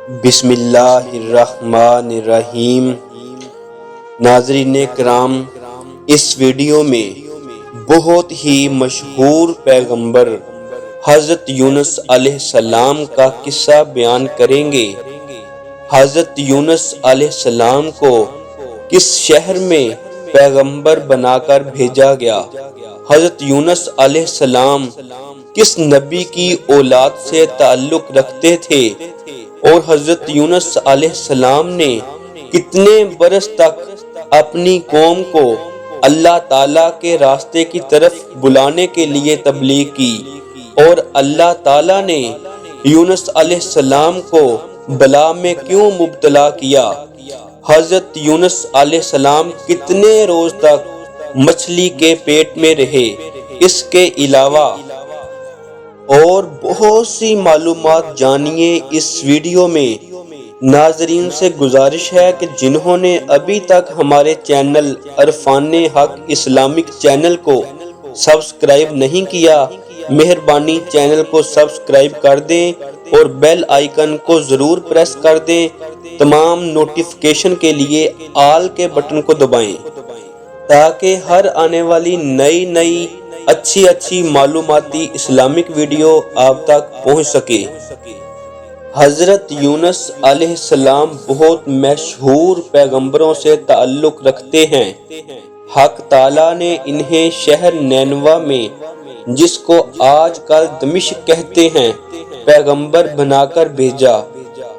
بسم اللہ الرحمن الرحیم۔ ناظرین کرام، اس ویڈیو میں بہت ہی مشہور پیغمبر حضرت یونس علیہ السلام کا قصہ بیان کریں گے۔ حضرت یونس علیہ السلام کو کس شہر میں پیغمبر بنا کر بھیجا گیا، حضرت یونس علیہ السلام کس نبی کی اولاد سے تعلق رکھتے تھے، اور حضرت یونس علیہ السلام نے کتنے برس تک اپنی قوم کو اللہ تعالیٰ کے راستے کی طرف بلانے کے لیے تبلیغ کی، اور اللہ تعالیٰ نے یونس علیہ السلام کو بلا میں کیوں مبتلا کیا، حضرت یونس علیہ السلام کتنے روز تک مچھلی کے پیٹ میں رہے، اس کے علاوہ اور بہت سی معلومات جانیے اس ویڈیو میں۔ ناظرین سے گزارش ہے کہ جنہوں نے ابھی تک ہمارے چینل عرفان حق اسلامک چینل کو سبسکرائب نہیں کیا، مہربانی چینل کو سبسکرائب کر دیں اور بیل آئیکن کو ضرور پریس کر دیں۔ تمام نوٹیفیکیشن کے لیے آل کے بٹن کو دبائیں تاکہ ہر آنے والی نئی اچھی معلوماتی اسلامک ویڈیو آپ تک پہنچ سکے۔ حضرت یونس علیہ السلام بہت مشہور پیغمبروں سے تعلق رکھتے ہیں۔ حق تعالیٰ نے انہیں شہر نینوا میں، جس کو آج کل دمشق کہتے ہیں، پیغمبر بنا کر بھیجا۔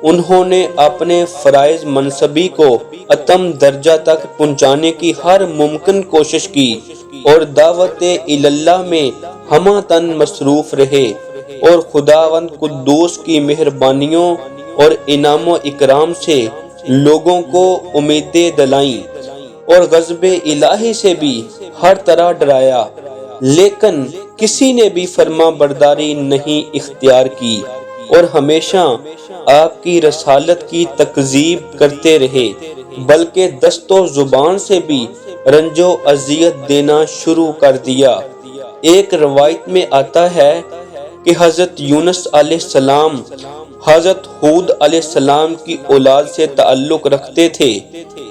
انہوں نے اپنے فرائض منصبی کو اتم درجہ تک پہنچانے کی ہر ممکن کوشش کی، اور دعوت اللہ میں ہمہ تن مصروف رہے، اور خداوند قدوس کی مہربانیوں اور انعام و اکرام سے لوگوں کو امیدیں دلائیں، اور غضب الہی سے بھی ہر طرح ڈرایا، لیکن کسی نے بھی فرما برداری نہیں اختیار کی، اور ہمیشہ آپ کی رسالت کی تکذیب کرتے رہے، بلکہ دست و زبان سے بھی رنج و اذیت دینا شروع کر دیا۔ ایک روایت میں آتا ہے کہ حضرت یونس علیہ السلام حضرت ہود علیہ السلام کی اولاد سے تعلق رکھتے تھے۔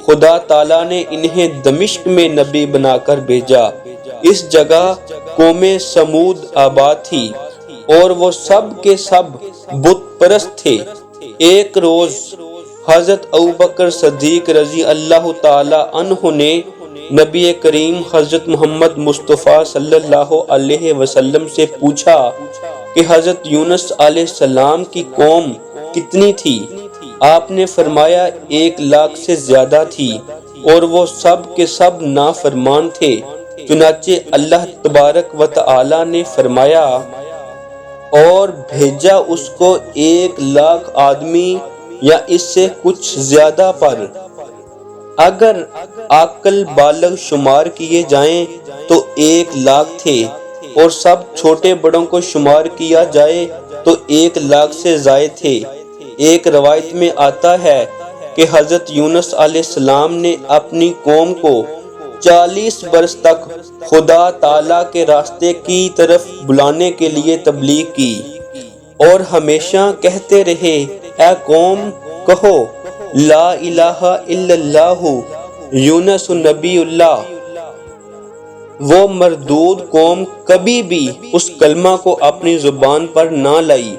خدا تعالیٰ نے انہیں دمشق میں نبی بنا کر بھیجا۔ اس جگہ قوم سمود آباد تھی، اور وہ سب کے سب بت پرست تھے۔ ایک روز حضرت ابوبکر صدیق رضی اللہ تعالی عنہ نے نبی کریم حضرت محمد مصطفیٰ صلی اللہ علیہ وسلم سے پوچھا کہ حضرت یونس علیہ السلام کی قوم کتنی تھی؟ آپ نے فرمایا 1,00,000 سے زیادہ تھی، اور وہ سب کے سب نافرمان تھے۔ چنانچہ اللہ تبارک و تعالی نے فرمایا اور بھیجا اس کو 1,00,000 آدمی یا اس سے کچھ زیادہ پر۔ اگر عاقل بالغ شمار کیے جائیں تو 1,00,000 تھے، اور سب چھوٹے بڑوں کو شمار کیا جائے تو 1,00,000 سے زائد تھے۔ ایک روایت میں آتا ہے کہ حضرت یونس علیہ السلام نے اپنی قوم کو 40 برس تک خدا تعالیٰ کے راستے کی طرف بلانے کے لیے تبلیغ کی، اور ہمیشہ کہتے رہے، اے قوم کہو لا الہ الا اللہ یونس نبی اللہ۔ وہ مردود قوم کبھی بھی اس کلمہ کو اپنی زبان پر نہ لائی،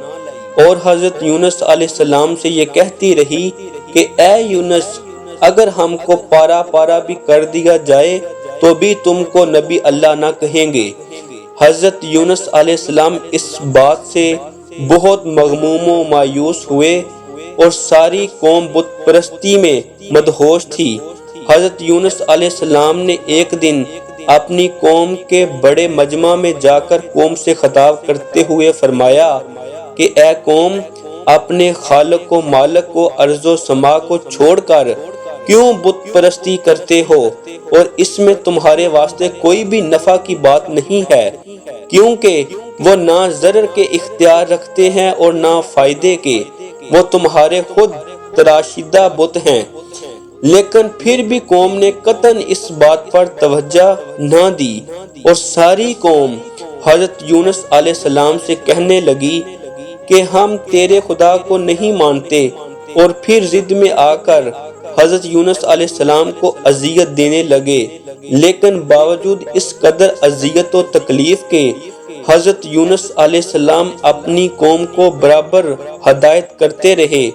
اور حضرت یونس علیہ السلام سے یہ کہتی رہی کہ اے یونس، اگر ہم کو پارا بھی کر دیا جائے تو بھی تم کو نبی اللہ نہ کہیں گے۔ حضرت یونس علیہ السلام اس بات سے بہت مغموم و مایوس ہوئے، اور ساری قوم بت پرستی میں مدہوش تھی۔ حضرت یونس علیہ السلام نے ایک دن اپنی قوم کے بڑے مجمع میں جا کر قوم سے خطاب کرتے ہوئے فرمایا کہ اے قوم، اپنے خالق و مالک کو ارض و سما کو چھوڑ کر کیوں بت پرستی کرتے ہو، اور اس میں تمہارے واسطے کوئی بھی نفع کی بات نہیں ہے، کیونکہ وہ نہ ضرر کے اختیار رکھتے ہیں اور نہ فائدے کے، وہ تمہارے خود تراشیدہ بت ہیں۔ لیکن پھر بھی قوم نے قطعاً اس بات پر توجہ نہ دی، اور ساری قوم حضرت یونس علیہ السلام سے کہنے لگی کہ ہم تیرے خدا کو نہیں مانتے، اور پھر ضد میں آ کر حضرت یونس علیہ السلام کو اذیت دینے لگے، لیکن باوجود اس قدر اذیت و تکلیف کے حضرت یونس علیہ السلام اپنی قوم کو برابر ہدایت کرتے رہے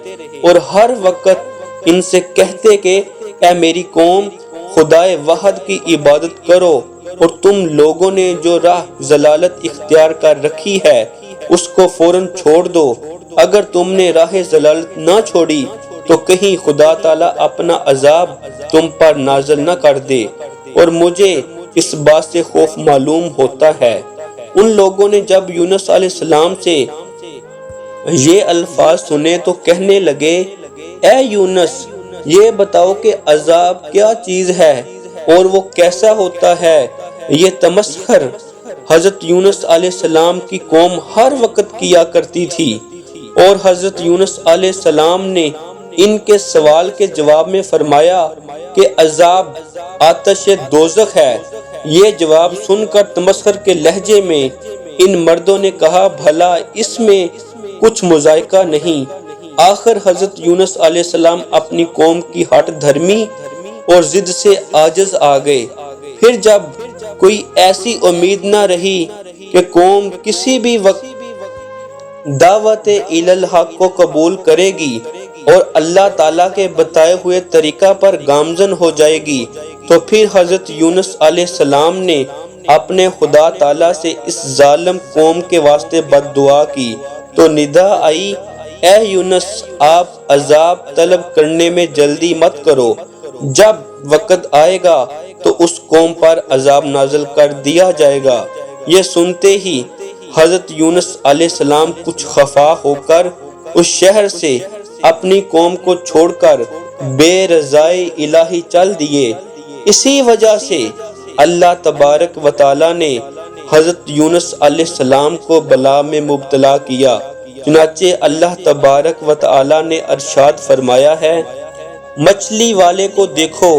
اور ہر وقت ان سے کہتے کہ اے میری قوم، خدائے واحد کی عبادت کرو، اور تم لوگوں نے جو راہ ضلالت اختیار کر رکھی ہے اس کو فوراً چھوڑ دو۔ اگر تم نے راہ ضلالت نہ چھوڑی تو کہیں خدا تعالیٰ اپنا عذاب تم پر نازل نہ کر دے، اور مجھے اس بات سے خوف معلوم ہوتا ہے۔ ان لوگوں نے جب یونس علیہ السلام سے یہ الفاظ سنے تو کہنے لگے، اے یونس، یہ بتاؤ کہ عذاب کیا چیز ہے اور وہ کیسا ہوتا ہے۔ یہ تمسخر حضرت یونس علیہ السلام کی قوم ہر وقت کیا کرتی تھی، اور حضرت یونس علیہ السلام نے ان کے سوال کے جواب میں فرمایا کہ عذاب آتش دوزخ ہے۔ یہ جواب سن کر تمسخر کے لہجے میں ان مردوں نے کہا، بھلا اس میں کچھ مذائقہ نہیں۔ آخر حضرت یونس علیہ السلام اپنی قوم کی ہٹ دھرمی اور ضد سے عاجز آ گئے۔ پھر جب کوئی ایسی امید نہ رہی کہ قوم کسی بھی وقت دعوت الحق کو قبول کرے گی اور اللہ تعالیٰ کے بتائے ہوئے طریقہ پر گامزن ہو جائے گی، تو پھر حضرت یونس علیہ السلام نے اپنے خدا تعالیٰ سے اس ظالم قوم کے واسطے بد دعا کی تو ندا آئی، اے یونس، آپ عذاب طلب کرنے میں جلدی مت کرو، جب وقت آئے گا تو اس قوم پر عذاب نازل کر دیا جائے گا۔ یہ سنتے ہی حضرت یونس علیہ السلام کچھ خفا ہو کر اس شہر سے اپنی قوم کو چھوڑ کر بے رضائے الہی چل دیے۔ اسی وجہ سے اللہ تبارک و تعالی نے حضرت یونس علیہ السلام کو بلا میں مبتلا کیا۔ چنانچہ اللہ تبارک و تعالی نے ارشاد فرمایا ہے، مچھلی والے کو دیکھو،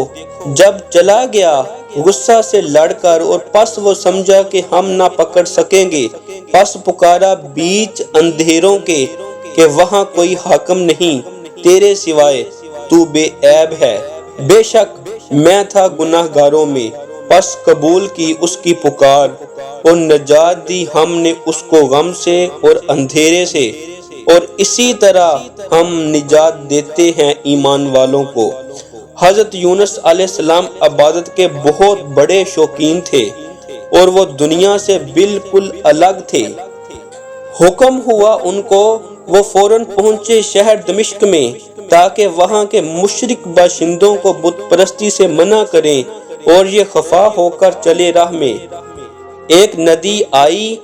جب چلا گیا غصہ سے لڑ کر، اور پس وہ سمجھا کہ ہم نہ پکڑ سکیں گے، پس پکارا بیچ اندھیروں کے کہ وہاں کوئی حاکم نہیں تیرے سوائے، تو بے عیب ہے۔ بے شک میں تھا گناہ گاروں میں، پس قبول کی اس کی پکار، اور نجات دی ہم نے اس کو غم سے اور اندھیرے سے، اور اسی طرح ہم نجات دیتے ہیں ایمان والوں کو۔ حضرت یونس علیہ السلام عبادت کے بہت بڑے شوقین تھے اور وہ دنیا سے بالکل الگ تھے۔ حکم ہوا ان کو، وہ فوراً پہنچے شہر دمشق میں تاکہ وہاں کے مشرک باشندوں کو بت پرستی سے منع کریں، اور یہ خفا ہو کر چلے راہ میں۔ ایک ندی آئی،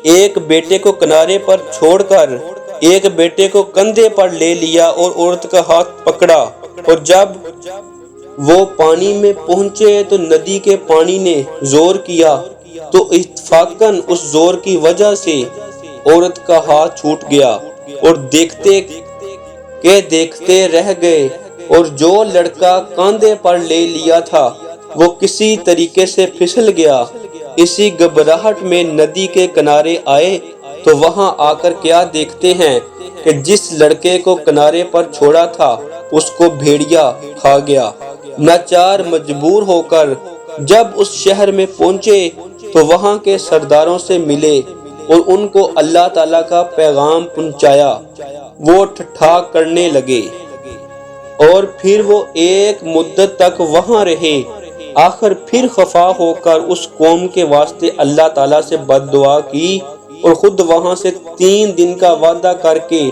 ایک بیٹے کو کنارے پر چھوڑ کر ایک بیٹے کو کندھے پر لے لیا اور عورت کا ہاتھ پکڑا، اور جب وہ پانی میں پہنچے تو ندی کے پانی نے زور کیا تو اتفاقاً اس زور کی وجہ سے عورت کا ہاتھ چھوٹ گیا، اور دیکھتے کہ دیکھتے رہ گئے، اور جو لڑکا کاندھے پر لے لیا تھا وہ کسی طریقے سے پھسل گیا۔ اسی گھبراہٹ میں ندی کے کنارے آئے تو وہاں آ کر کیا دیکھتے ہیں کہ جس لڑکے کو کنارے پر چھوڑا تھا اس کو بھیڑیا کھا گیا۔ لاچار مجبور ہو کر جب اس شہر میں پہنچے تو وہاں کے سرداروں سے ملے اور ان کو اللہ تعالیٰ کا پیغام پہنچایا۔ وہ ٹھٹھا کرنے لگے اور پھر وہ ایک مدت تک وہاں رہے۔ آخر پھر خفا ہو کر اس قوم کے واسطے اللہ تعالیٰ سے بد دعا کی اور خود وہاں سے 3 دن کا وعدہ کر کے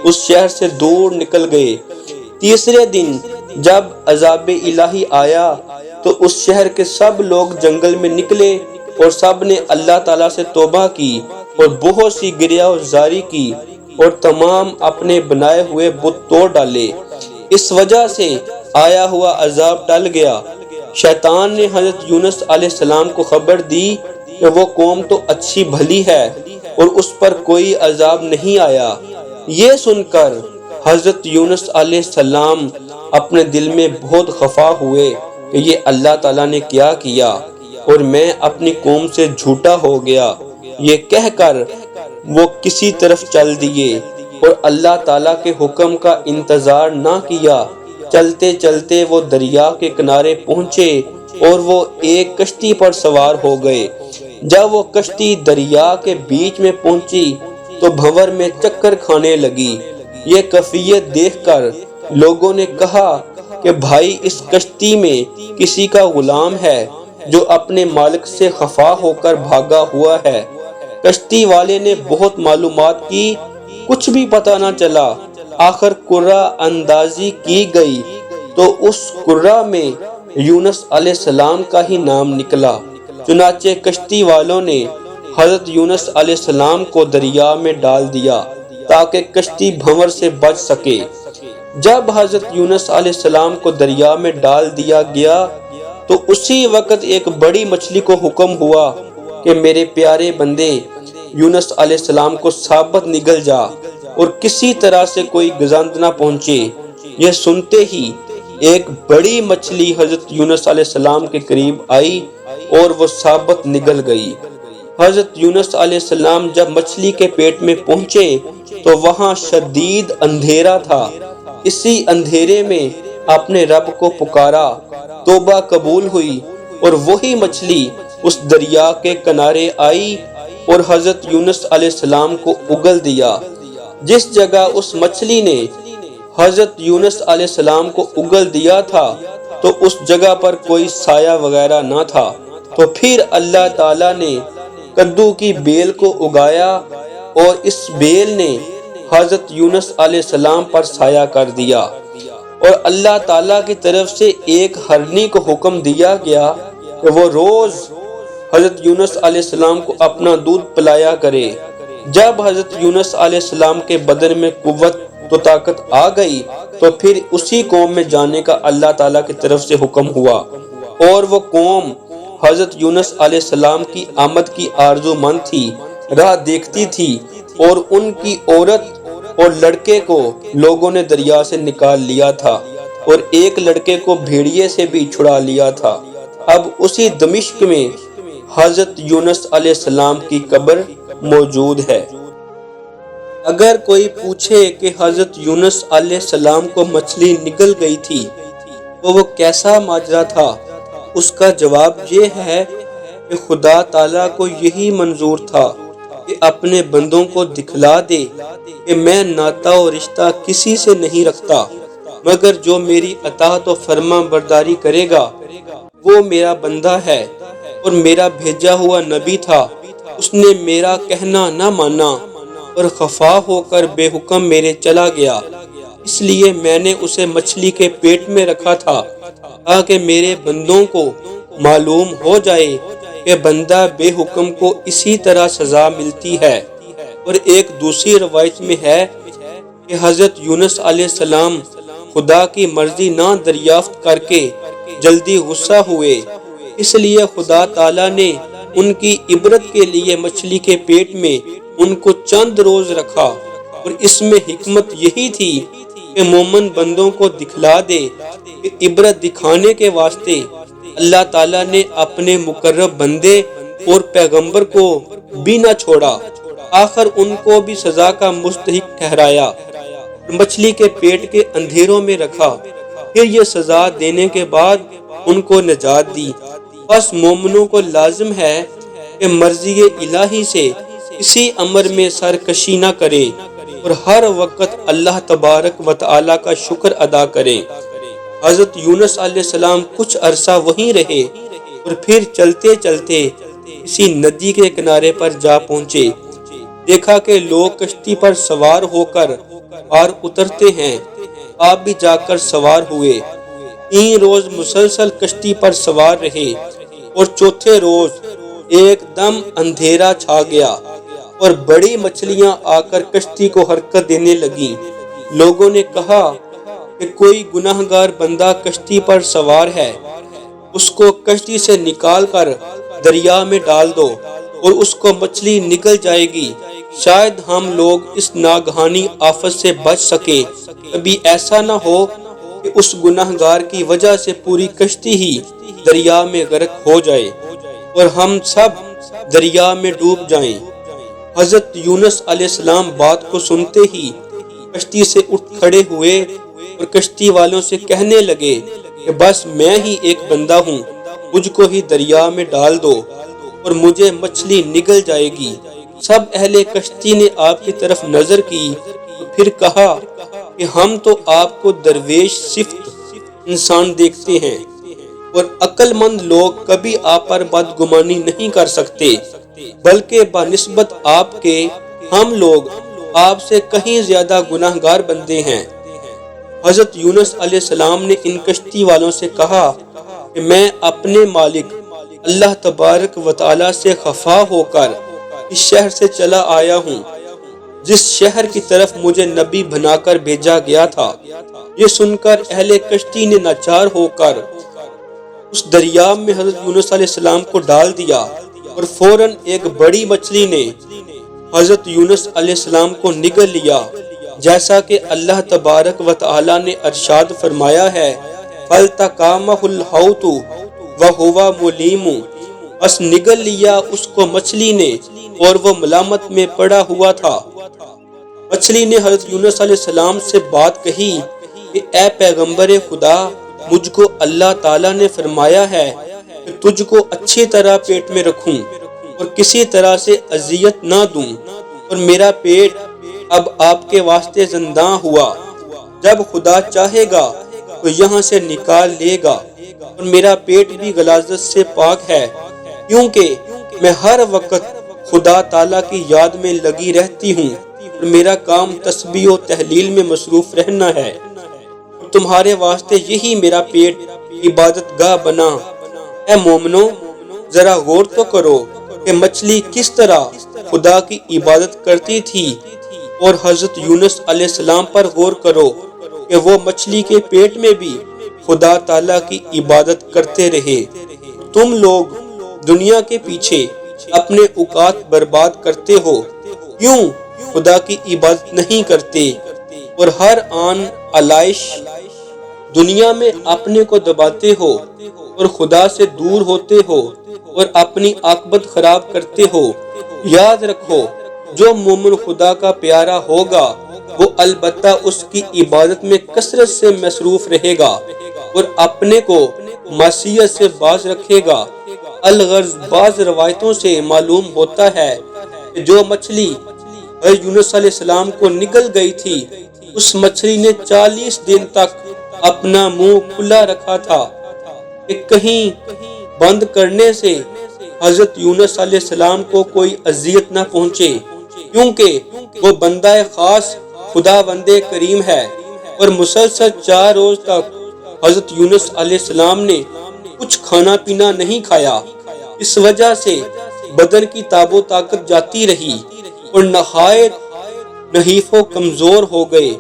اس شہر سے دور نکل گئے۔ تیسرے دن جب عذاب الہی آیا تو اس شہر کے سب لوگ جنگل میں نکلے اور سب نے اللہ تعالیٰ سے توبہ کی اور بہت سی گریہ زاری کی اور تمام اپنے بنائے ہوئے بت توڑ ڈالے۔ اس وجہ سے آیا ہوا عذاب ٹل گیا۔ شیطان نے حضرت یونس علیہ السلام کو خبر دی کہ وہ قوم تو اچھی بھلی ہے اور اس پر کوئی عذاب نہیں آیا۔ یہ سن کر حضرت یونس علیہ السلام اپنے دل میں بہت خفا ہوئے کہ یہ اللہ تعالیٰ نے کیا کیا اور میں اپنی قوم سے جھوٹا ہو گیا۔ یہ کہہ کر وہ کسی طرف چل دیے۔ اور اللہ تعالیٰ کے حکم کا انتظار نہ کیا۔ چلتے چلتے وہ دریا کے کنارے پہنچے اور وہ ایک کشتی پر سوار ہو گئے۔ جب وہ کشتی دریا کے بیچ میں پہنچی تو بھنور میں چکر کھانے لگی۔ یہ کیفیت دیکھ کر لوگوں نے کہا کہ بھائی اس کشتی میں کسی کا غلام ہے جو اپنے مالک سے خفا ہو کر بھاگا ہوا ہے۔ کشتی والے نے بہت معلومات کی، کچھ بھی پتہ نہ چلا۔ آخر قرہ اندازی کی گئی تو اس قرہ میں یونس علیہ السلام کا ہی نام نکلا۔ چنانچہ کشتی والوں نے حضرت یونس علیہ السلام کو دریا میں ڈال دیا تاکہ کشتی بھنور سے بچ سکے۔ جب حضرت یونس علیہ السلام کو دریا میں ڈال دیا گیا تو اسی وقت ایک بڑی مچھلی کو حکم ہوا کہ میرے پیارے بندے یونس علیہ السلام کو ثابت نگل جا اور کسی طرح سے کوئی گزند نہ پہنچے۔ یہ سنتے ہی ایک بڑی مچھلی حضرت یونس علیہ السلام کے قریب آئی اور وہ ثابت نگل گئی۔ حضرت یونس علیہ السلام جب مچھلی کے پیٹ میں پہنچے تو وہاں شدید اندھیرا تھا۔ اسی اندھیرے میں اپنے رب کو پکارا، توبہ قبول ہوئی اور وہی مچھلی اس دریا کے کنارے آئی اور حضرت یونس علیہ السلام کو اگل دیا۔ جس جگہ اس مچھلی نے حضرت یونس علیہ السلام کو اگل دیا تھا تو اس جگہ پر کوئی سایہ وغیرہ نہ تھا۔ تو پھر اللہ تعالیٰ نے کدو کی بیل کو اگایا اور اس بیل نے حضرت یونس علیہ السلام پر سایہ کر دیا، اور اللہ تعالیٰ کی طرف سے ایک ہرنی کو حکم دیا گیا کہ وہ روز حضرت یونس علیہ السلام کو اپنا دودھ پلایا کرے۔ جب حضرت یونس علیہ السلام کے بدن میں قوت تو طاقت آ گئی تو پھر اسی قوم میں جانے کا اللہ تعالیٰ کی طرف سے حکم ہوا، اور وہ قوم حضرت یونس علیہ السلام کی آمد کی آرزو مند تھی، راہ دیکھتی تھی، اور ان کی عورت اور لڑکے کو لوگوں نے دریا سے نکال لیا تھا اور ایک لڑکے کو بھیڑیے سے بھی چھڑا لیا تھا۔ اب اسی دمشق میں حضرت یونس علیہ السلام کی قبر موجود ہے۔ اگر کوئی پوچھے کہ حضرت یونس علیہ السلام کو مچھلی نگل گئی تھی تو وہ کیسا ماجرا تھا، اس کا جواب یہ ہے کہ خدا تعالیٰ کو یہی منظور تھا کہ اپنے بندوں کو دکھلا دے کہ میں ناتا و رشتہ کسی سے نہیں رکھتا، مگر جو میری اطاعت و فرما برداری کرے گا وہ میرا بندہ ہے اور میرا بھیجا ہوا نبی تھا۔ اس نے میرا کہنا نہ مانا اور خفا ہو کر بے حکم میرے چلا گیا، اس لیے میں نے اسے مچھلی کے پیٹ میں رکھا تھا تاکہ میرے بندوں کو معلوم ہو جائے کہ بندہ بے حکم کو اسی طرح سزا ملتی ہے۔ اور ایک دوسری روایت میں ہے کہ حضرت یونس علیہ السلام خدا کی مرضی نہ دریافت کر کے جلدی غصہ ہوئے، اس لیے خدا تعالیٰ نے ان کی عبرت کے لیے مچھلی کے پیٹ میں ان کو چند روز رکھا، اور اس میں حکمت یہی تھی کہ مومن بندوں کو دکھلا دے کہ عبرت دکھانے کے واسطے اللہ تعالیٰ نے اپنے مقرب بندے اور پیغمبر کو بھی نہ چھوڑا، آخر ان کو بھی سزا کا مستحق ٹھہرایا، مچھلی کے پیٹ کے اندھیروں میں رکھا، پھر یہ سزا دینے کے بعد ان کو نجات دی۔ بس مومنوں کو لازم ہے کہ مرضی الہی سے کسی امر میں سرکشی نہ کریں اور ہر وقت اللہ تبارک و تعالیٰ کا شکر ادا کریں۔ حضرت یونس علیہ السلام کچھ عرصہ وہیں رہے اور پھر چلتے چلتے کسی ندی کے کنارے پر جا پہنچے۔ دیکھا کہ لوگ کشتی پر سوار ہو کر پار اترتے ہیں، آپ بھی جا کر سوار ہوئے۔ 3 روز مسلسل کشتی پر سوار رہے اور چوتھے روز ایک دم اندھیرا چھا گیا اور بڑی مچھلیاں آ کر کشتی کو حرکت دینے لگیں۔ لوگوں نے کہا کہ کوئی گناہگار بندہ کشتی پر سوار ہے، اس کو کشتی سے نکال کر دریا میں ڈال دو اور اس کو مچھلی نگل جائے گی، شاید ہم لوگ اس ناگہانی آفت سے بچ سکیں۔ کبھی ایسا نہ ہو کہ اس گناہگار کی وجہ سے پوری کشتی ہی دریا میں غرق ہو جائے اور ہم سب دریا میں ڈوب جائیں۔ حضرت یونس علیہ السلام بات کو سنتے ہی کشتی سے اٹھ کھڑے ہوئے اور کشتی والوں سے کہنے لگے کہ بس میں ہی ایک بندہ ہوں، مجھ کو ہی دریا میں ڈال دو اور مجھے مچھلی نگل جائے گی۔ سب اہل کشتی نے آپ کی طرف نظر کی اور پھر کہا کہ ہم تو آپ کو درویش صفت انسان دیکھتے ہیں اور عقل مند لوگ کبھی آپ پر بدگمانی نہیں کر سکتے، بلکہ بنسبت آپ کے ہم لوگ آپ سے کہیں زیادہ گناہ گار بندے ہیں۔ حضرت یونس علیہ السلام نے ان کشتی والوں سے کہا کہ میں اپنے مالک اللہ تبارک و تعالی سے خفا ہو کر اس شہر سے چلا آیا ہوں جس شہر کی طرف مجھے نبی بنا کر بھیجا گیا تھا۔ یہ سن کر اہل کشتی نے ناچار ہو کر اس دریا میں حضرت یونس علیہ السلام کو ڈال دیا اور فوراً ایک بڑی مچھلی نے حضرت یونس علیہ السلام کو نگل لیا، جیسا کہ اللہ تبارک و تعالی نے ارشاد فرمایا ہے فَالْتَقَمَهُ الْحُوتُ وَهُوَ مُلِيمٌ، بس نگل لیا اس کو مچھلی نے اور وہ ملامت میں پڑا ہوا تھا۔ مچھلی نے حضرت یونس علیہ السلام سے بات کہی کہ اے پیغمبر خدا، مجھ کو اللہ تعالیٰ نے فرمایا ہے کہ تجھ کو اچھی طرح پیٹ میں رکھوں اور کسی طرح سے اذیت نہ دوں، اور میرا پیٹ اب آپ کے واسطے زنداں ہوا، جب خدا چاہے گا تو یہاں سے نکال لے گا، اور میرا پیٹ بھی غلاظت سے پاک ہے، کیونکہ میں ہر وقت خدا تعالیٰ کی یاد میں لگی رہتی ہوں اور میرا کام تسبیح و تحلیل میں مصروف رہنا ہے، اور تمہارے واسطے یہی میرا پیٹ عبادت گاہ بنا۔ اے مومنو، ذرا غور تو کرو کہ مچھلی کس طرح خدا کی عبادت کرتی تھی، اور حضرت یونس علیہ السلام پر غور کرو کہ وہ مچھلی کے پیٹ میں بھی خدا تعالیٰ کی عبادت کرتے رہے۔ تم لوگ دنیا کے پیچھے اپنے اوقات برباد کرتے ہو، کیوں خدا کی عبادت نہیں کرتے اور ہر آن علائش دنیا میں اپنے کو دباتے ہو اور خدا سے دور ہوتے ہو اور اپنی عاقبت خراب کرتے ہو۔ یاد رکھو، جو مومن خدا کا پیارا ہوگا وہ البتہ اس کی عبادت میں کثرت سے مصروف رہے گا اور اپنے کو معصیت سے باز رکھے گا۔ الغرض بعض روایتوں سے معلوم ہوتا ہے کہ جو مچھلی حضرت یونس علیہ السلام کو نگل گئی تھی، اس مچھلی نے 40 دن تک اپنا منہ کھلا رکھا تھا کہ کہیں بند کرنے سے حضرت یونس علیہ السلام کو کوئی اذیت نہ پہنچے، کیونکہ وہ بندہ خاص خدا بندے کریم ہے، اور مسلسل 4 روز تک حضرت یونس علیہ السلام نے کچھ کھانا پینا نہیں کھایا۔ اس وجہ سے بدن کی تاب و طاقت جاتی رہی اور نہایت نحیف و کمزور ہو گئے،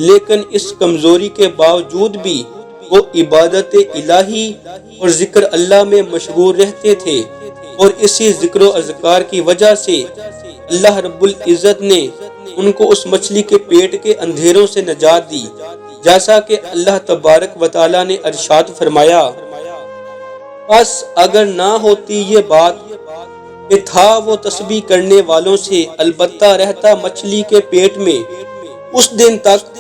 لیکن اس کمزوری کے باوجود بھی وہ عبادت الہی اور ذکر اللہ میں مشغول رہتے تھے، اور اسی ذکر و اذکار کی وجہ سے اللہ رب العزت نے ان کو اس مچھلی کے پیٹ کے اندھیروں سے نجات دی، جیسا کہ اللہ تبارک و تعالی نے ارشاد فرمایا بس اگر نہ ہوتی یہ بات کہ تھا وہ تسبیح کرنے والوں سے البتہ رہتا مچھلی کے پیٹ میں اس دن تک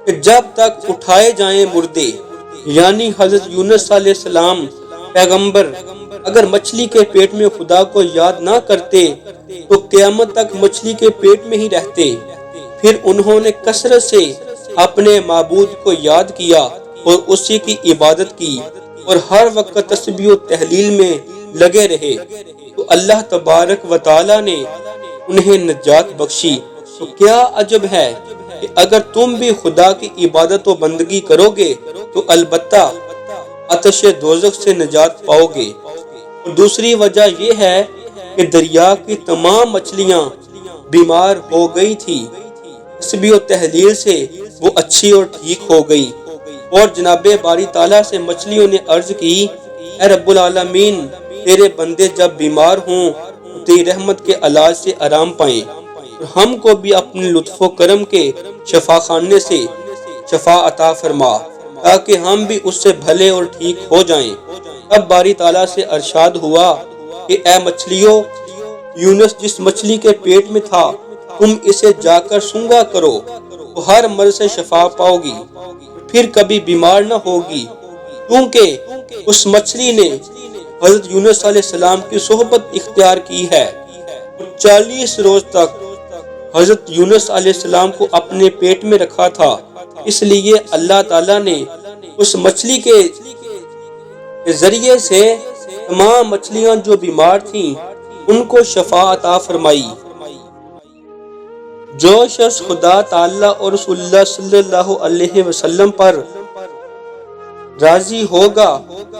کہ جب تک اٹھائے جائیں مردے، یعنی حضرت یونس علیہ السلام پیغمبر اگر مچھلی کے پیٹ میں خدا کو یاد نہ کرتے تو قیامت تک مچھلی کے پیٹ میں ہی رہتے۔ پھر انہوں نے کثرت سے اپنے معبود کو یاد کیا اور اسی کی عبادت کی اور ہر وقت تسبیح و تحلیل میں لگے رہے، تو اللہ تبارک و تعالی نے انہیں نجات بخشی۔ تو کیا عجب ہے کہ اگر تم بھی خدا کی عبادت و بندگی کرو گے تو البتہ آتش دوزخ سے نجات پاؤ گے۔ اور دوسری وجہ یہ ہے کہ دریا کی تمام مچھلیاں بیمار ہو گئی تھی، تسبیح و تحلیل سے وہ اچھی اور ٹھیک ہو گئی، اور جناب باری تعالیٰ سے مچھلیوں نے عرض کی اے رب العالمین، تیرے بندے جب بیمار ہوں تو تیری رحمت کے علاج سے آرام پائیں، اور ہم کو بھی اپنے لطف و کرم کے شفا خانے سے شفا عطا فرما تاکہ ہم بھی اس سے بھلے اور ٹھیک ہو جائیں۔ اب باری تعالیٰ سے ارشاد ہوا کہ اے مچھلیوں، یونس جس مچھلی کے پیٹ میں تھا تم اسے جا کر سونگا کرو تو ہر مرض سے شفا پاؤ گی، پھر کبھی بیمار نہ ہوگی، کیونکہ اس مچھلی نے حضرت یونس علیہ السلام کی صحبت اختیار کی ہے۔ اور 40 روز تک حضرت یونس علیہ السلام کو اپنے پیٹ میں رکھا تھا، اس لیے اللہ تعالیٰ نے اس مچھلی کے ذریعے سے تمام مچھلیاں جو بیمار تھیں ان کو شفا عطا فرمائی۔ جو شخص خدا تعالیٰ اور رسول اللہ صلی اللہ علیہ وسلم پر راضی ہوگا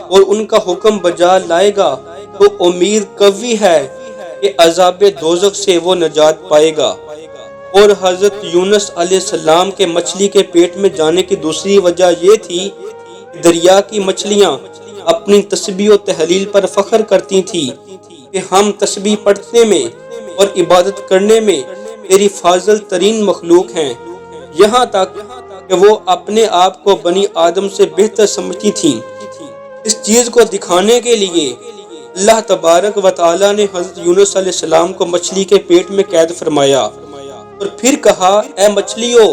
اور ان کا حکم بجا لائے گا تو امید قوی ہے کہ عذاب دوزخ سے وہ نجات پائے گا۔ اور حضرت یونس علیہ السلام کے مچھلی کے پیٹ میں جانے کی دوسری وجہ یہ تھی کہ دریا کی مچھلیاں اپنی تسبیح و تحلیل پر فخر کرتی تھی کہ ہم تسبیح پڑھنے میں اور عبادت کرنے میں تیری فاضل ترین مخلوق ہیں، یہاں تک کہ وہ اپنے آپ کو بنی آدم سے بہتر سمجھتی تھیں۔ اس چیز کو دکھانے کے لیے اللہ تبارک و تعالیٰ نے حضرت یونس علیہ السلام کو مچھلی کے پیٹ میں قید فرمایا اور پھر کہا، اے مچھلیوں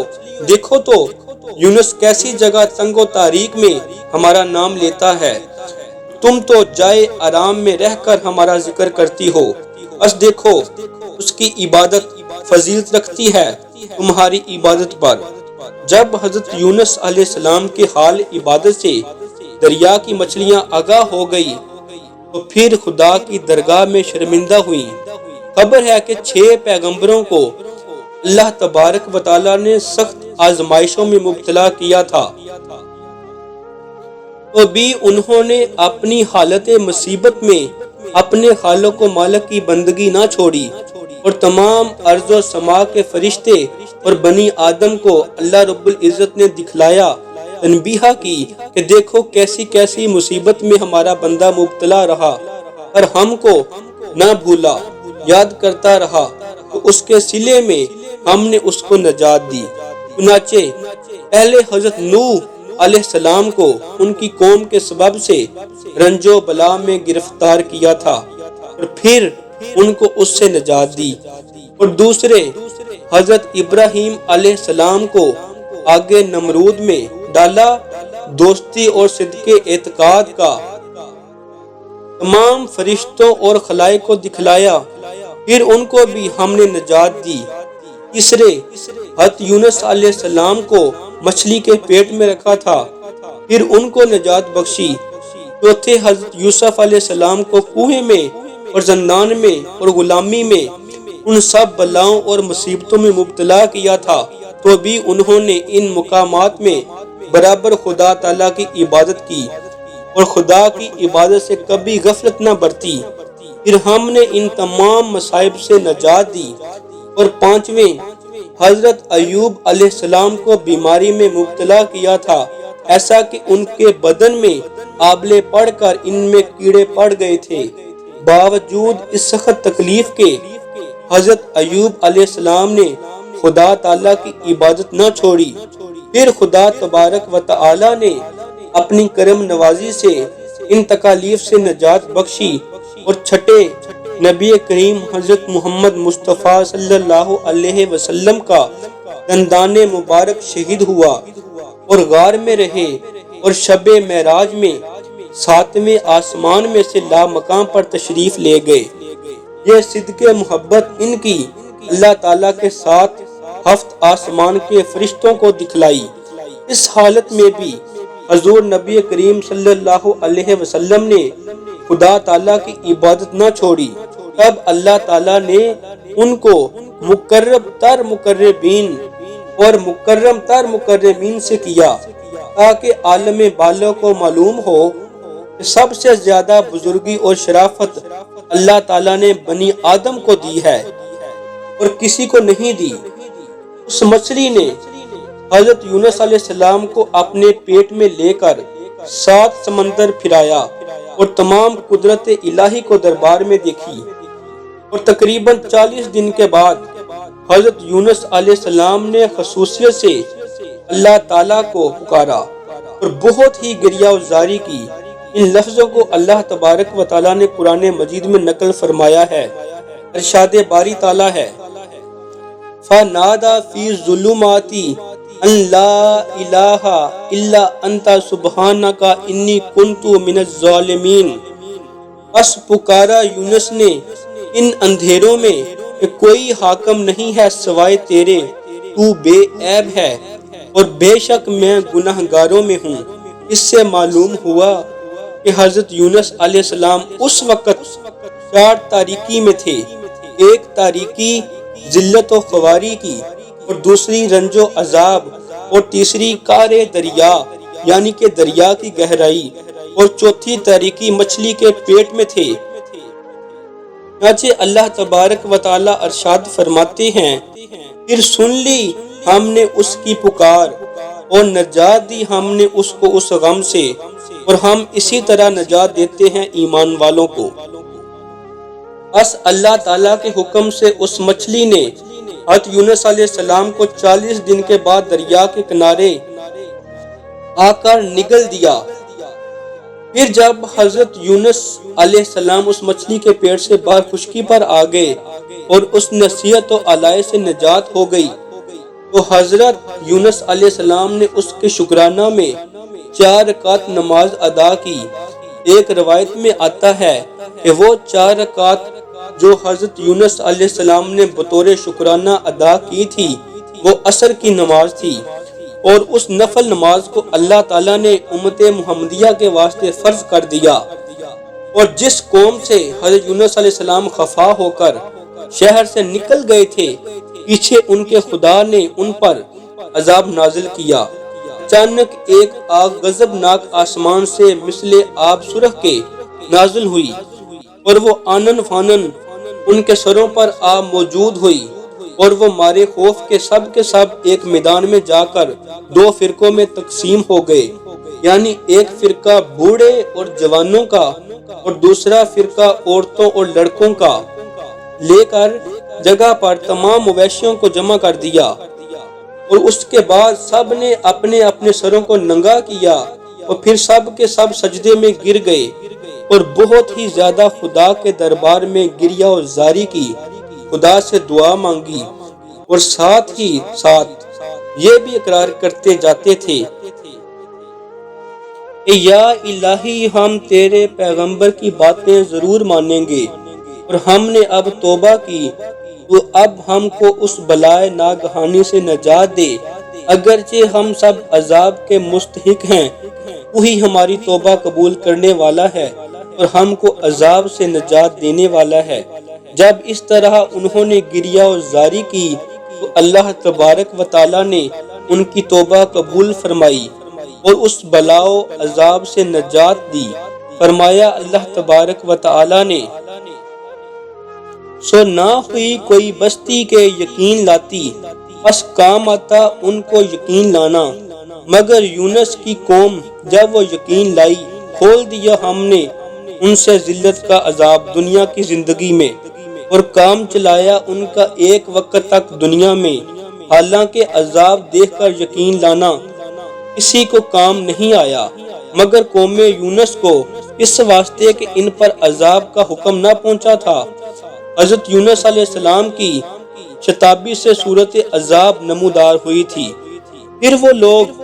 دیکھو تو یونس کیسی جگہ تنگ و تاریک میں ہمارا نام لیتا ہے، تم تو جائے آرام میں رہ کر ہمارا ذکر کرتی ہو، بس دیکھو اس کی عبادت فضیلت رکھتی ہے تمہاری عبادت پر۔ جب حضرت یونس علیہ السلام کے حال عبادت سے دریا کی مچھلیاں آگاہ ہو گئی تو پھر خدا کی درگاہ میں شرمندہ ہوئیں۔ خبر ہے کہ 6 پیغمبروں کو اللہ تبارک و تعالیٰ نے سخت آزمائشوں میں مبتلا کیا تھا، تو بھی انہوں نے اپنی حالت مصیبت میں اپنے خالق و مالک کی بندگی نہ چھوڑی، اور تمام ارض و سما کے فرشتے اور بنی آدم کو اللہ رب العزت نے دکھلایا، تنبیہ کی کہ دیکھو کیسی کیسی مصیبت میں ہمارا بندہ مبتلا رہا اور ہم کو نہ بھولا، یاد کرتا رہا، تو اس کے صلے میں ہم نے اس کو نجات دی۔ چنانچہ پہلے حضرت نوح علیہ السلام کو ان کی قوم کے سبب سے رنج و بلا میں گرفتار کیا تھا اور پھر ان کو اس سے نجات دی، اور دوسرے حضرت ابراہیم علیہ السلام کو آگے نمرود میں ڈالا، دوستی اور صدق اعتقاد کا تمام فرشتوں اور خلائق کو دکھلایا، پھر ان کو بھی ہم نے نجات دی۔ تیسرے حضرت یونس علیہ السلام کو مچھلی کے پیٹ میں رکھا تھا، پھر ان کو نجات بخشی۔ چوتھے حضرت یوسف علیہ السلام کو کنویں میں اور زندان میں اور غلامی میں ان سب بلاؤں اور مصیبتوں میں مبتلا کیا تھا، تو بھی انہوں نے ان مقامات میں برابر خدا تعالیٰ کی عبادت کی اور خدا کی عبادت سے کبھی غفلت نہ برتی۔ پھر ہم نے ان تمام مصائب سے نجات دی۔ اور پانچویں حضرت ایوب علیہ السلام کو بیماری میں مبتلا کیا تھا، ایسا کہ ان کے بدن میں آبلے پڑ کر ان میں کیڑے پڑ گئے تھے۔ باوجود اس سخت تکلیف کے حضرت ایوب علیہ السلام نے خدا تعالیٰ کی عبادت نہ چھوڑی۔ پھر خدا تبارک و تعالیٰ نے اپنی کرم نوازی سے ان تکالیف سے نجات بخشی، اور چھٹے نبی کریم حضرت محمد مصطفیٰ صلی اللہ علیہ وسلم کا دندان مبارک شہید ہوا اور غار میں رہے، اور شب معراج میں 7ویں آسمان میں سے لامقام پر تشریف لے گئے۔ یہ صدق محبت ان کی اللہ تعالیٰ کے ساتھ 7 آسمان کے فرشتوں کو دکھلائی۔ اس حالت میں بھی حضور نبی کریم صلی اللہ علیہ وسلم نے خدا تعالیٰ کی عبادت نہ چھوڑی۔ تب اللہ تعالیٰ نے ان کو مقرب تر مقربین اور مکرم تر مکرمین سے کیا، تاکہ عالم بالا کو معلوم ہو کہ سب سے زیادہ بزرگی اور شرافت اللہ تعالیٰ نے بنی آدم کو دی ہے اور کسی کو نہیں دی۔ اس مچھلی نے حضرت یونس علیہ السلام کو اپنے پیٹ میں لے کر 7 سمندر پھرایا اور تمام قدرت الہی کو دربار میں دیکھی، اور تقریباً 40 دن کے بعد حضرت یونس علیہ السلام نے خصوصیت سے اللہ تعالیٰ کو پکارا اور بہت ہی گریہ وزاری کی۔ ان لفظوں کو اللہ تبارک و تعالیٰ نے قرآن مجید میں نقل فرمایا ہے۔ ارشاد باری تعالیٰ ہے، فَنَادَى فِي الظُّلُمَاتِ ان لا الہ الا انت سبحانک انی کنت من الظالمین۔ بس پکارا یونس نے ان اندھیروں میں کہ کوئی حاکم نہیں ہے سوائے تیرے، تو بے عیب ہے اور بے شک میں گناہ گاروں میں ہوں۔ اس سے معلوم ہوا کہ حضرت یونس علیہ السلام اس وقت چار تاریکی میں تھے، ایک تاریکی ذلت و خواری کی، اور دوسری رنج و عذاب، اور تیسری کار دریا یعنی کہ دریا کی گہرائی، اور چوتھی تاریکی مچھلی کے پیٹ میں تھے۔ چنانچہ اللہ تبارک و تعالی ارشاد فرماتے ہیں، پھر سن لی ہم نے اس کی پکار اور نجات دی ہم نے اس کو اس غم سے، اور ہم اسی طرح نجات دیتے ہیں ایمان والوں کو۔ بس اللہ تعالیٰ کے حکم سے اس مچھلی نے حضرت یونس علیہ السلام کو 40 دن کے بعد دریا کے کنارے آ کر نگل دیا۔ پھر جب حضرت یونس علیہ السلام اس مچھلی کے پیٹ سے باہر خشکی پر آ گئے اور اس نصیحت و علائے سے نجات ہو گئی، تو حضرت یونس علیہ السلام نے اس کے شکرانہ میں 4 رکعت نماز ادا کی۔ ایک روایت میں آتا ہے کہ وہ 4 رکعت جو حضرت یونس علیہ السلام نے بطور شکرانہ ادا کی تھی وہ عصر کی نماز تھی، اور اس نفل نماز کو اللہ تعالیٰ نے امت محمدیہ کے واسطے فرض کر دیا۔ اور جس قوم سے حضرت یونس علیہ السلام خفا ہو کر شہر سے نکل گئے تھے، پیچھے ان کے خدا نے ان پر عذاب نازل کیا۔ اچانک ایک آگ غضبناک آسمان سے مثل آب سرخ کے نازل ہوئی، اور وہ آنن فانن ان کے سروں پر آ موجود ہوئی، اور وہ مارے خوف کے سب ایک میدان میں جا کر 2 فرقوں میں تقسیم ہو گئے، یعنی ایک فرقہ بوڑھے اور جوانوں کا اور دوسرا فرقہ عورتوں اور لڑکوں کا، لے کر جگہ پر تمام مویشیوں کو جمع کر دیا، اور اس کے بعد سب نے اپنے اپنے سروں کو ننگا کیا، اور پھر سب کے سب سجدے میں گر گئے اور بہت ہی زیادہ خدا کے دربار میں گریہ و زاری کی، خدا سے دعا مانگی، اور ساتھ ہی ساتھ یہ بھی اقرار کرتے جاتے تھے کہ یا الہی ہم تیرے پیغمبر کی باتیں ضرور مانیں گے، اور ہم نے اب توبہ کی، تو اب ہم کو اس بلائے ناگہانی سے نجات دے، اگرچہ ہم سب عذاب کے مستحق ہیں، وہی ہماری توبہ قبول کرنے والا ہے اور ہم کو عذاب سے نجات دینے والا ہے۔ جب اس طرح انہوں نے گریہ و زاری کی تو اللہ تبارک و تعالی نے ان کی توبہ قبول فرمائی اور اس بلا و عذاب سے نجات دی۔ فرمایا اللہ تبارک و تعالی نے، سو نہ ہوئی کوئی بستی کے یقین لاتی، بس کام آتا ان کو یقین لانا، مگر یونس کی قوم جب وہ یقین لائی، کھول دیا ہم نے ان سے ذلت کا عذاب دنیا کی زندگی میں، اور کام چلایا ان کا ایک وقت تک دنیا میں، حالانکہ عذاب دیکھ کر یقین لانا کسی کو کام نہیں آیا مگر قوم یونس کو، اس واسطے کہ ان پر عذاب کا حکم نہ پہنچا تھا۔ حضرت یونس علیہ السلام کی شتابی سے صورت عذاب نمودار ہوئی تھی، پھر وہ لوگ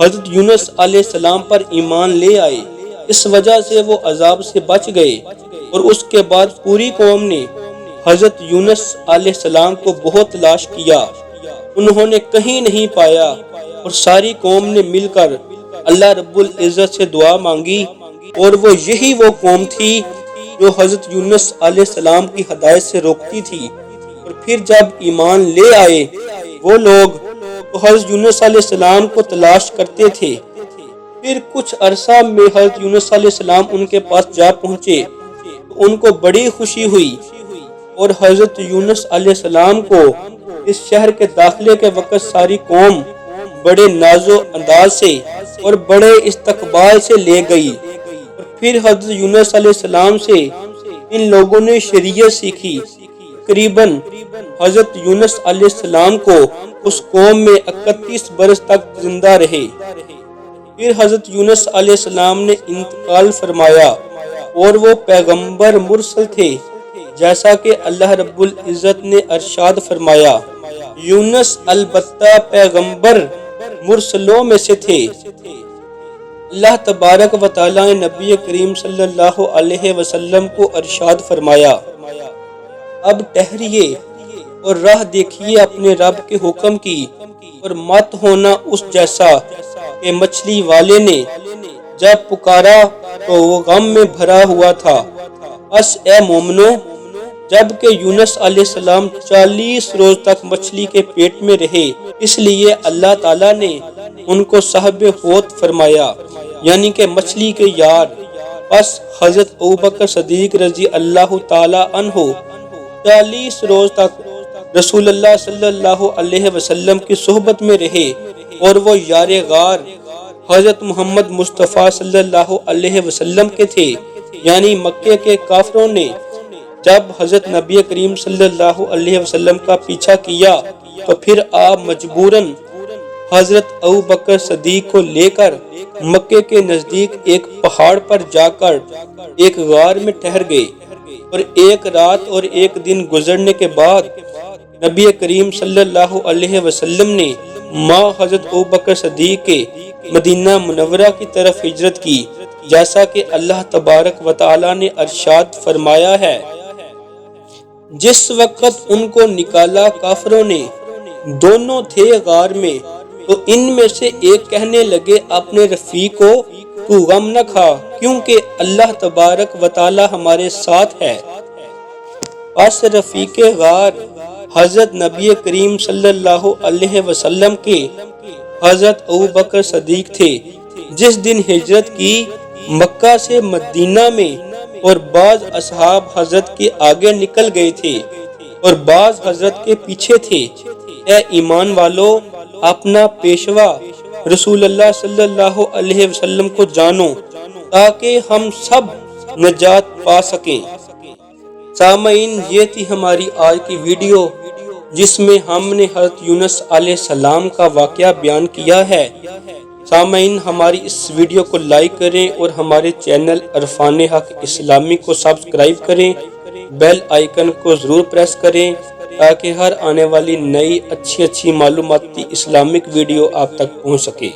حضرت یونس علیہ السلام پر ایمان لے آئے، اس وجہ سے وہ عذاب سے بچ گئے، اور اس کے بعد پوری قوم نے حضرت یونس علیہ السلام کو بہت تلاش کیا، انہوں نے کہیں نہیں پایا، اور ساری قوم نے مل کر اللہ رب العزت سے دعا مانگی، اور وہ یہی وہ قوم تھی جو حضرت یونس علیہ السلام کی ہدایت سے روکتی تھی، اور پھر جب ایمان لے آئے وہ لوگ تو حضرت یونس علیہ السلام کو تلاش کرتے تھے۔ پھر کچھ عرصہ میں حضرت یونس علیہ السلام ان کے پاس جا پہنچے تو ان کو بڑی خوشی ہوئی، اور حضرت یونس علیہ السلام کو اس شہر کے داخلے کے وقت ساری قوم بڑے ناز و انداز سے اور بڑے استقبال سے لے گئی، اور پھر حضرت یونس علیہ السلام سے ان لوگوں نے شریعت سیکھی۔ تقریباً حضرت یونس علیہ السلام کو اس قوم میں 31 برس تک زندہ رہے۔ پھر حضرت یونس علیہ السلام نے انتقال فرمایا، اور وہ پیغمبر مرسل تھے، جیسا کہ اللہ رب العزت نے ارشاد فرمایا، یونس البتہ پیغمبر مرسلوں میں سے تھے۔ اللہ تبارک و تعالیٰ نے نبی کریم صلی اللہ علیہ وسلم کو ارشاد فرمایا، اب ٹھہریے اور راہ دیکھیے اپنے رب کے حکم کی، اور مت ہونا اس جیسا کہ مچھلی والے نے جب پکارا تو وہ غم میں بھرا ہوا تھا۔ بس اے مومنو، جبکہ یونس علیہ السلام 40 روز تک مچھلی کے پیٹ میں رہے، اس لیے اللہ تعالیٰ نے ان کو صاحب حوت فرمایا، یعنی کہ مچھلی کے یار۔ بس حضرت ابوبکر صدیق رضی اللہ تعالیٰ عنہ 40 روز تک رسول اللہ صلی اللہ علیہ وسلم کی صحبت میں رہے، اور وہ یار غار حضرت محمد مصطفیٰ صلی اللہ علیہ وسلم کے تھے۔ یعنی مکے کے کافروں نے جب حضرت نبی کریم صلی اللہ علیہ وسلم کا پیچھا کیا تو پھر آپ مجبوراً حضرت ابوبکر صدیق کو لے کر مکے کے نزدیک ایک پہاڑ پر جا کر ایک غار میں ٹھہر گئے، اور ایک رات اور ایک دن گزرنے کے بعد نبی کریم صلی اللہ علیہ وسلم نے ماں حضرت ابوبکر صدیق کے مدینہ منورہ کی طرف ہجرت کی، جیسا کہ اللہ تبارک و تعالیٰ نے ارشاد فرمایا ہے، جس وقت ان کو نکالا کافروں نے، دونوں تھے غار میں، تو ان میں سے ایک کہنے لگے اپنے رفیق کو، تو غم نہ کھا کیونکہ اللہ تبارک و تعالیٰ ہمارے ساتھ ہے۔ پس رفیق غار حضرت نبی کریم صلی اللہ علیہ وسلم کے حضرت ابوبکر صدیق تھے، جس دن ہجرت کی مکہ سے مدینہ میں، اور بعض اصحاب حضرت کے آگے نکل گئے تھے اور بعض حضرت کے پیچھے تھے۔ اے ایمان والو، اپنا پیشوا رسول اللہ صلی اللہ علیہ وسلم کو جانو تاکہ ہم سب نجات پا سکیں۔ سامعین، یہ تھی ہماری آج کی ویڈیو، جس میں ہم نے حضرت یونس علیہ السلام کا واقعہ بیان کیا ہے۔ سامعین، ہماری اس ویڈیو کو لائک کریں اور ہمارے چینل عرفان حق اسلامی کو سبسکرائب کریں، بیل آئیکن کو ضرور پریس کریں تاکہ ہر آنے والی نئی اچھی معلوماتی اسلامک ویڈیو آپ تک پہنچ سکے۔